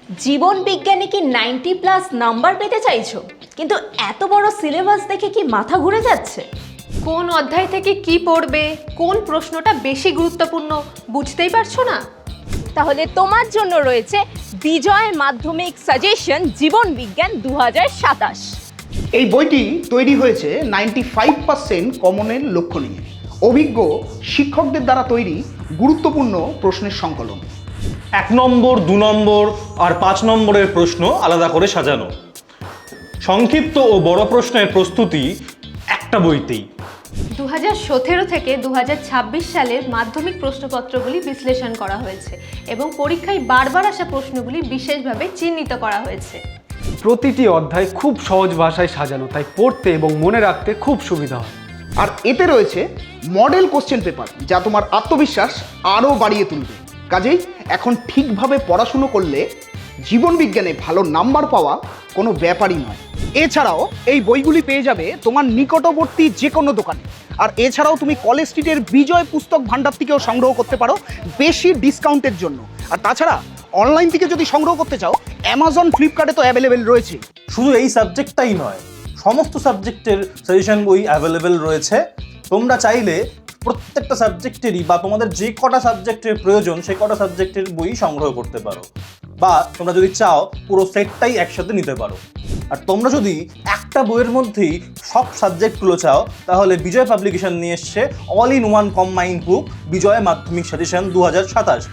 জীবন বিজ্ঞানে কি 90+ নাম্বার পেতে চাইছো, কিন্তু এত বড় সিলেবাস দেখে কি মাথা ঘুরে যাচ্ছে? কোন অধ্যায় থেকে কি পড়বে, কোন প্রশ্নটা বেশি গুরুত্বপূর্ণ বুঝতেই পারছো না? তাহলে তোমার জন্য রয়েছে বিজয় মাধ্যমিক সাজেশন জীবন বিজ্ঞান 2027। এই বইটি তৈরি হয়েছে 95% কমনের লক্ষ্য নিয়ে, অভিজ্ঞ শিক্ষকদের দ্বারা তৈরি গুরুত্বপূর্ণ প্রশ্নের সংকলন। 1 নম্বর, 2 নম্বর আর 5 নম্বরের প্রশ্ন আলাদা করে সাজানো। সংক্ষিপ্ত ও বড় প্রশ্নের প্রস্তুতি একটা বইতেই। 2017 থেকে 2026 সালের মাধ্যমিক প্রশ্নপত্রগুলি বিশ্লেষণ করা হয়েছে এবং পরীক্ষায় বারবার আসা প্রশ্নগুলি বিশেষভাবে চিহ্নিত করা হয়েছে। প্রতিটি অধ্যায় খুব সহজ ভাষায় সাজানো, তাই পড়তে এবং মনে রাখতে খুব সুবিধা হয়। আর এতে রয়েছে মডেল কোশ্চেন পেপার, যা তোমার আত্মবিশ্বাস আরও বাড়িয়ে তুলবে। কাজেই এখন ঠিকভাবে পড়াশুনো করলে জীবন বিজ্ঞানে ভালো নাম্বার পাওয়া কোনো ব্যাপারই নয়। এছাড়াও এই বইগুলি পেয়ে যাবে তোমার নিকটবর্তী যে কোনো দোকানে। আর এছাড়াও তুমি কলেজ স্ট্রিটের বিজয় পুস্তক ভাণ্ডার থেকেও সংগ্রহ করতে পারো বেশি ডিসকাউন্টের জন্য। আর তাছাড়া অনলাইন থেকে যদি সংগ্রহ করতে চাও, অ্যামাজন, ফ্লিপকার্টে তো অ্যাভেলেবেল রয়েছে। শুধু এই সাবজেক্টটাই নয়, সমস্ত সাবজেক্টের সাজেশন বই অ্যাভেলেবেল রয়েছে। তোমরা চাইলে প্রত্যেকটা সাবজেক্টেরই বা তোমাদের যে কটা সাবজেক্টের প্রয়োজন সেই কটা সাবজেক্টের বই সংগ্রহ করতে পারো, বা তোমরা যদি চাও পুরো সেটটাই একসাথে নিতে পারো। আর তোমরা যদি একটা বইয়ের মধ্যেই সব সাবজেক্টগুলো চাও, তাহলে বিজয় পাবলিকেশন নিয়ে এসছে অল ইন ওয়ান কম্বাইন্ড বুক বিজয় মাধ্যমিক সাজেশন 2027।